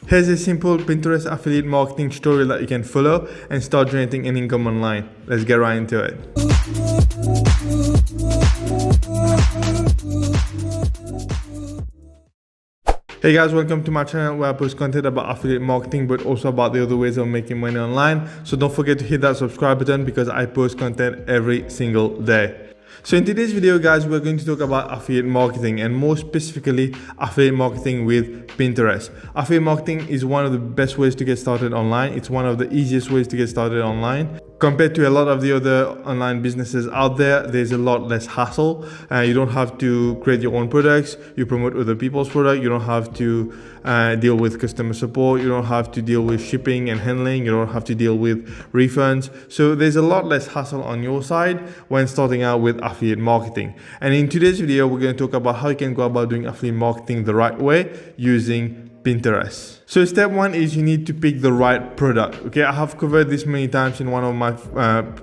Here's a simple Pinterest affiliate marketing tutorial that you can follow and start generating an income online. Let's get right into it. Hey guys, welcome to my channel where I post content about affiliate marketing but also about the other ways of making money online. So don't forget to hit that subscribe button because I post content every single day. So in today's video guys, we're going to talk about affiliate marketing and more specifically affiliate marketing with Pinterest. Affiliate marketing is one of the best ways to get started online. It's one of the easiest ways to get started online. Compared to a lot of the other online businesses out there, there's a lot less hassle. You don't have to create your own products. You promote other people's products. You don't have to deal with customer support. You don't have to deal with shipping and handling. You don't have to deal with refunds. So there's a lot less hassle on your side when starting out with affiliate marketing. And in today's video, we're going to talk about how you can go about doing affiliate marketing the right way using Pinterest. So step one is you need to pick the right product. Okay, I have covered this many times in one of my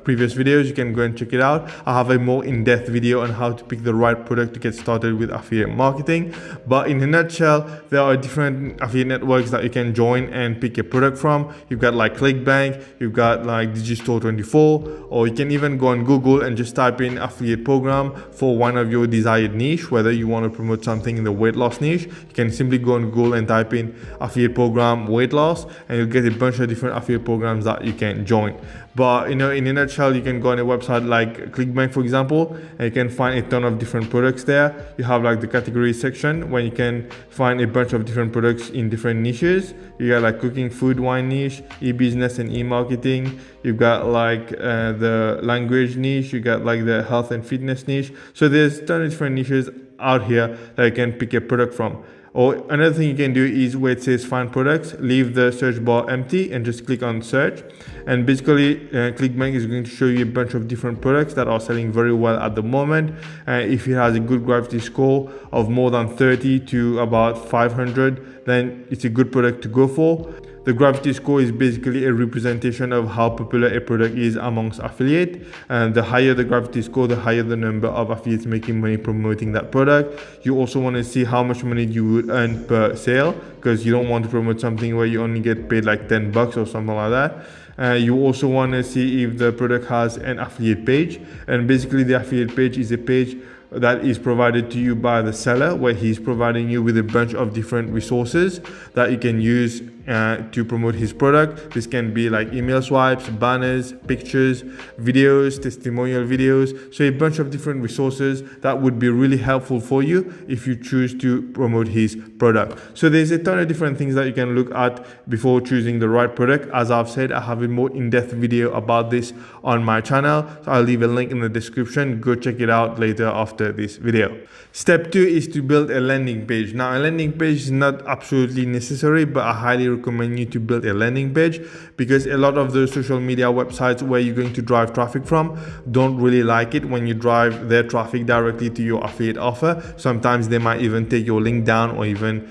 previous videos. You can go and check it out. I have a more in-depth video on how to pick the right product to get started with affiliate marketing. But in a nutshell, there are different affiliate networks that you can join and pick a product from. You've got like ClickBank, you've got like Digistore24, or you can even go on Google and just type in affiliate program for one of your desired niche, whether you want to promote something in the weight loss niche. You can simply go on Google and type in affiliate program weight loss and you'll get a bunch of different affiliate programs that you can join. But in a nutshell, you can go on a website like ClickBank, for example, and you can find a ton of different products there. You have like the category section where you can find a bunch of different products in different niches. You got like cooking, food, wine niche, e-business and e-marketing. You've got like the language niche. You got like the health and fitness niche. So there's a ton of different niches out here that you can pick a product from. Or another thing you can do is where it says find products, leave the search bar empty and just click on search. And basically ClickBank is going to show you a bunch of different products that are selling very well at the moment. If it has a good gravity score of more than 30 to about 500, then it's a good product to go for. The gravity score is basically a representation of how popular a product is amongst affiliate. And the higher the gravity score, the higher the number of affiliates making money promoting that product. You also want to see how much money you would earn per sale, because you don't want to promote something where you only get paid like $10 or something like that. You also want to see if the product has an affiliate page. And basically the affiliate page is a page that is provided to you by the seller, where he's providing you with a bunch of different resources that you can use to promote his product. This can be like email swipes, banners, pictures, videos, testimonial videos. So a bunch of different resources that would be really helpful for you if you choose to promote his product. So there's a ton of different things that you can look at before choosing the right product. As I've said, I have a more in-depth video about this on my channel. So I'll leave a link in the description. Go check it out later after this video. Step two is to build a landing page. Now a landing page is not absolutely necessary, but I highly recommend you to build a landing page, because a lot of the social media websites where you're going to drive traffic from don't really like it when you drive their traffic directly to your affiliate offer. Sometimes they might even take your link down or even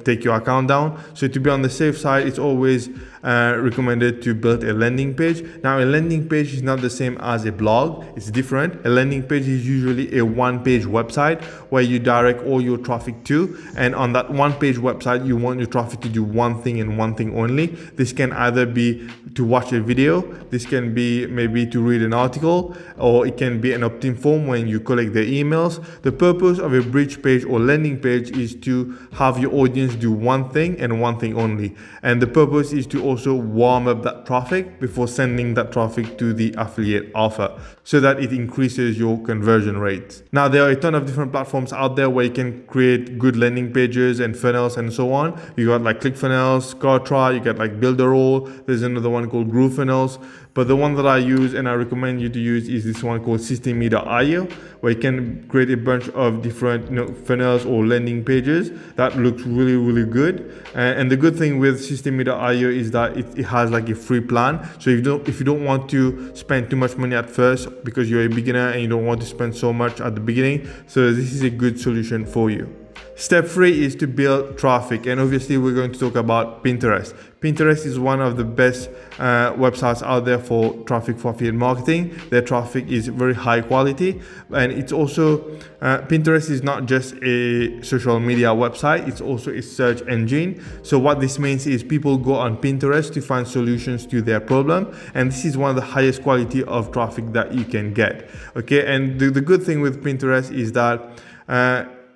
take your account down. So to be on the safe side, it's always recommended to build a landing page. Now a landing page is not the same as a blog. It's different. A landing page is usually a one-page website where you direct all your traffic to, and on that one-page website you want your traffic to do one thing and one thing only. This can either be to watch a video, this can be maybe to read an article, or it can be an opt-in form when you collect their emails. The purpose of a bridge page or landing page is to have your audience do one thing and one thing only, and the purpose is to also warm up that traffic before sending that traffic to the affiliate offer, so that it increases your conversion rate. Now there are a ton of different platforms out there where you can create good landing pages and funnels and so on. You got like ClickFunnels, Kartra, you got like Builderall, there's another one called GrooveFunnels. But the one that I use and I recommend you to use is this one called Systeme.io, where you can create a bunch of different funnels or landing pages that looks really, really good. And the good thing with Systeme.io is that it has like a free plan. So if you don't want to spend too much money at first because you're a beginner and you don't want to spend so much at the beginning, so this is a good solution for you. Step 3 is to build traffic, and obviously we're going to talk about Pinterest. Pinterest is one of the best websites out there for traffic for affiliate marketing. Their traffic is very high quality, and it's also Pinterest is not just a social media website, it's also a search engine. So what this means is people go on Pinterest to find solutions to their problem, and this is one of the highest quality of traffic that you can get. Okay, and the good thing with Pinterest is that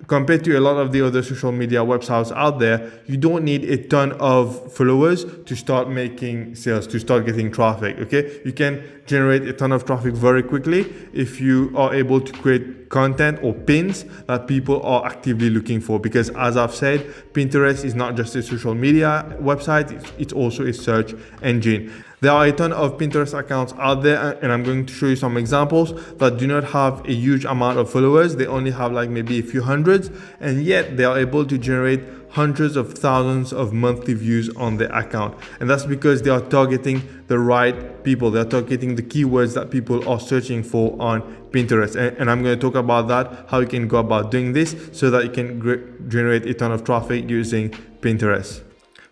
compared to a lot of the other social media websites out there, you don't need a ton of followers to start making sales, to start getting traffic. Okay, you can generate a ton of traffic very quickly if you are able to create content or pins that people are actively looking for, because as I've said, Pinterest is not just a social media website, it's also a search engine. There are a ton of Pinterest accounts out there, and I'm going to show you some examples that do not have a huge amount of followers. They only have like maybe a few hundreds, and yet they are able to generate hundreds of thousands of monthly views on their account. And that's because they are targeting the right people. They're targeting the keywords that people are searching for on Pinterest. And I'm going to talk about that, how you can go about doing this so that you can generate a ton of traffic using Pinterest.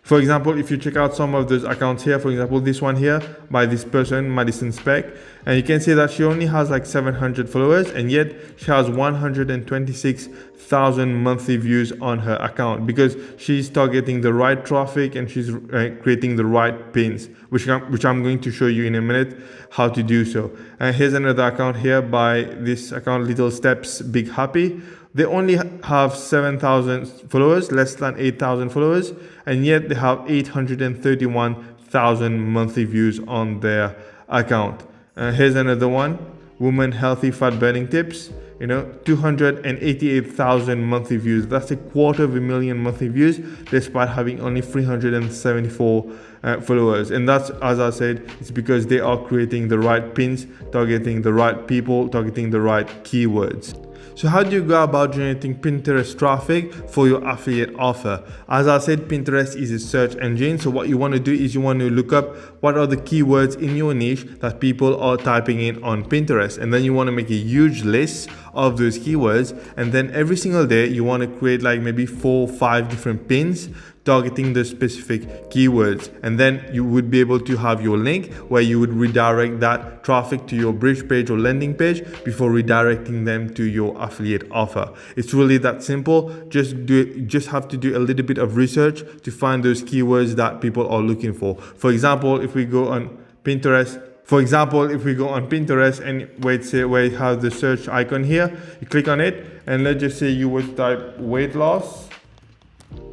For example, if you check out some of those accounts here, for example, this one here by this person, Madison Speck, and you can see that she only has like 700 followers, and yet she has 126,000 monthly views on her account because she's targeting the right traffic and she's creating the right pins, which I'm going to show you in a minute how to do so. And here's another account here by this account, Little Steps Big Happy. They only have 7,000 followers, less than 8,000 followers, and yet they have 831,000 monthly views on their account. Here's another one, Woman Healthy Fat Burning Tips. 288,000 monthly views. That's 250,000 monthly views, despite having only 374 followers. And that's, as I said, it's because they are creating the right pins, targeting the right people, targeting the right keywords. So how do you go about generating Pinterest traffic for your affiliate offer? As I said, Pinterest is a search engine. So what you want to do is you want to look up what are the keywords in your niche that people are typing in on Pinterest. And then you want to make a huge list of those keywords. And then every single day you want to create like maybe 4 or 5 different pins targeting the specific keywords, and then you would be able to have your link where you would redirect that traffic to your bridge page or landing page before redirecting them to your affiliate offer. It's really that simple. Just have to do a little bit of research to find those keywords that people are looking for. For example, if we go on Pinterest and where you have the search icon here, you click on it, and let's just say you would type weight loss.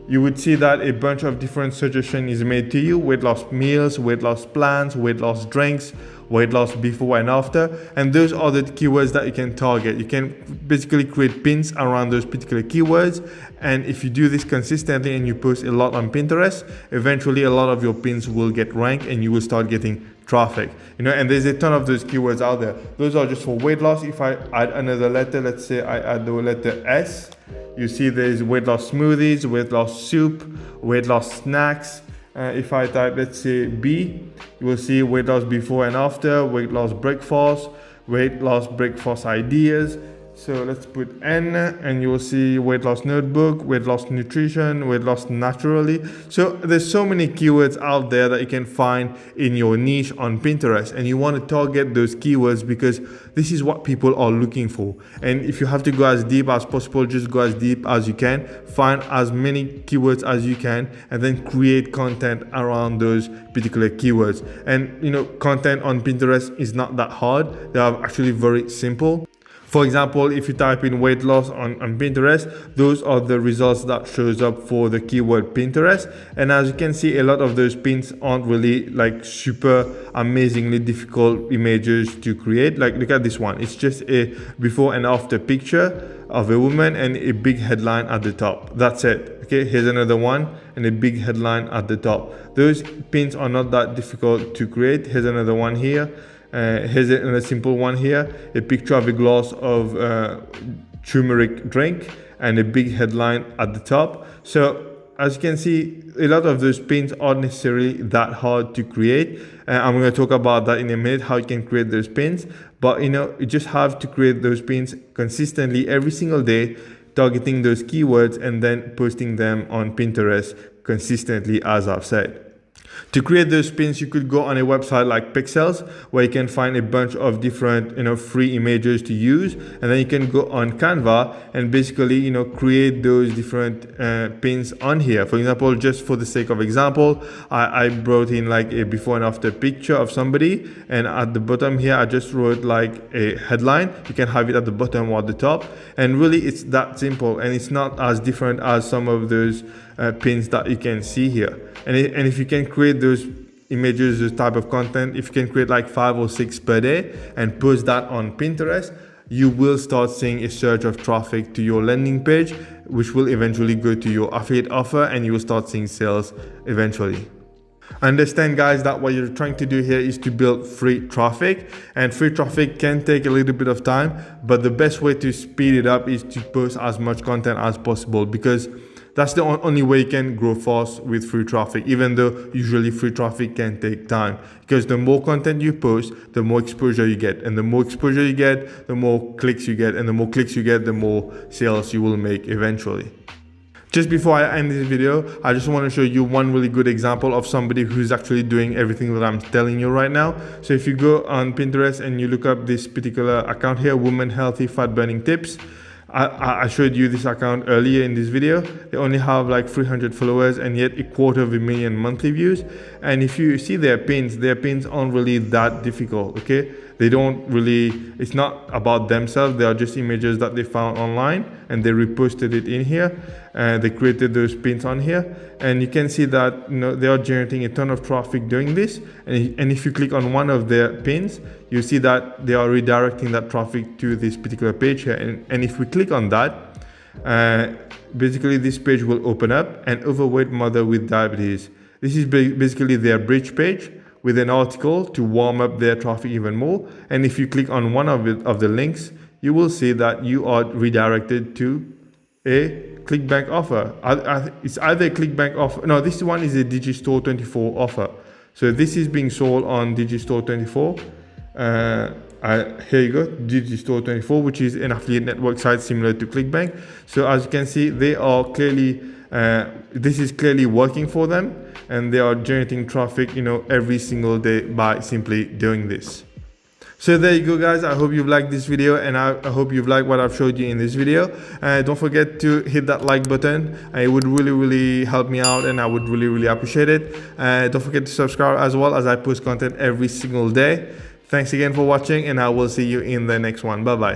You would see that a bunch of different suggestions is made to you: weight loss meals, weight loss plans, weight loss drinks, weight loss before and after. And those are the keywords that you can target. You can basically create pins around those particular keywords. And if you do this consistently and you post a lot on Pinterest, eventually a lot of your pins will get ranked and you will start getting traffic. And there's a ton of those keywords out there. Those are just for weight loss. If I add another letter, let's say I add the letter S, you see there's weight loss smoothies, weight loss soup, weight loss snacks. If I type, let's say B, you will see weight loss before and after, weight loss breakfast, weight loss breakfast ideas. So let's put N, and you will see weight loss notebook, weight loss nutrition, weight loss naturally. So there's so many keywords out there that you can find in your niche on Pinterest, and you want to target those keywords because this is what people are looking for. And if you have to go as deep as possible, just go as deep as you can, find as many keywords as you can, and then create content around those particular keywords. And content on Pinterest is not that hard. They are actually very simple. For example, if you type in weight loss on Pinterest, those are the results that shows up for the keyword Pinterest. And as you can see, a lot of those pins aren't really like super amazingly difficult images to create. Like look at this one. It's just a before and after picture of a woman and a big headline at the top. That's it. Okay, here's another one and a big headline at the top. Those pins are not that difficult to create. Here's another one here. Here's a simple one here, a picture of a glass of turmeric drink and a big headline at the top. So as you can see, a lot of those pins aren't necessarily that hard to create. I'm going to talk about that in a minute, how you can create those pins. But you just have to create those pins consistently every single day. targeting those keywords and then posting them on Pinterest consistently, as I've said. To create those pins, you could go on a website like Pexels, where you can find a bunch of different, free images to use, and then you can go on Canva and basically, create those different pins on here. For example, just for the sake of example, I brought in like a before and after picture of somebody, and at the bottom here, I just wrote like a headline. You can have it at the bottom or at the top, and really, it's that simple, and it's not as different as some of those pins that you can see here. And if you can create those images, this type of content, if you can create like 5 or 6 per day and post that on Pinterest, you will start seeing a surge of traffic to your landing page, which will eventually go to your affiliate offer, and you will start seeing sales eventually. Understand, guys, that what you're trying to do here is to build free traffic, and free traffic can take a little bit of time, but the best way to speed it up is to post as much content as possible, because that's the only way you can grow fast with free traffic, even though usually free traffic can take time, because the more content you post, the more exposure you get, and the more exposure you get, the more clicks you get, and the more clicks you get, the more sales you will make eventually. Just before I end this video, I just want to show you one really good example of somebody who's actually doing everything that I'm telling you right now. So if you go on Pinterest and you look up this particular account here, Women Healthy Fat Burning Tips, I showed you this account earlier in this video. They only have like 300 followers and yet 250,000 monthly views. And if you see their pins aren't really that difficult, okay? They don't really, it's not about themselves. They are just images that they found online and they reposted it in here. They created those pins on here. And you can see that they are generating a ton of traffic doing this. And if you click on one of their pins, you see that they are redirecting that traffic to this particular page here. And if we click on that, basically this page will open up, an overweight mother with diabetes. This is basically their bridge page with an article to warm up their traffic even more. And if you click on one of the links, you will see that you are redirected to a ClickBank offer. It's either a ClickBank offer. No, this one is a Digistore 24 offer. So this is being sold on Digistore 24. Here you go, Digistore 24, which is an affiliate network site similar to ClickBank. So as you can see, they are clearly, this is clearly working for them, and they are generating traffic, every single day by simply doing this. So there you go, guys. I hope you've liked this video, and I hope you've liked what I've showed you in this video. Don't forget to hit that like button. It would really help me out, and I would really appreciate it. Don't forget to subscribe as well, as I post content every single day. Thanks again for watching, and I will see you in the next one. Bye bye.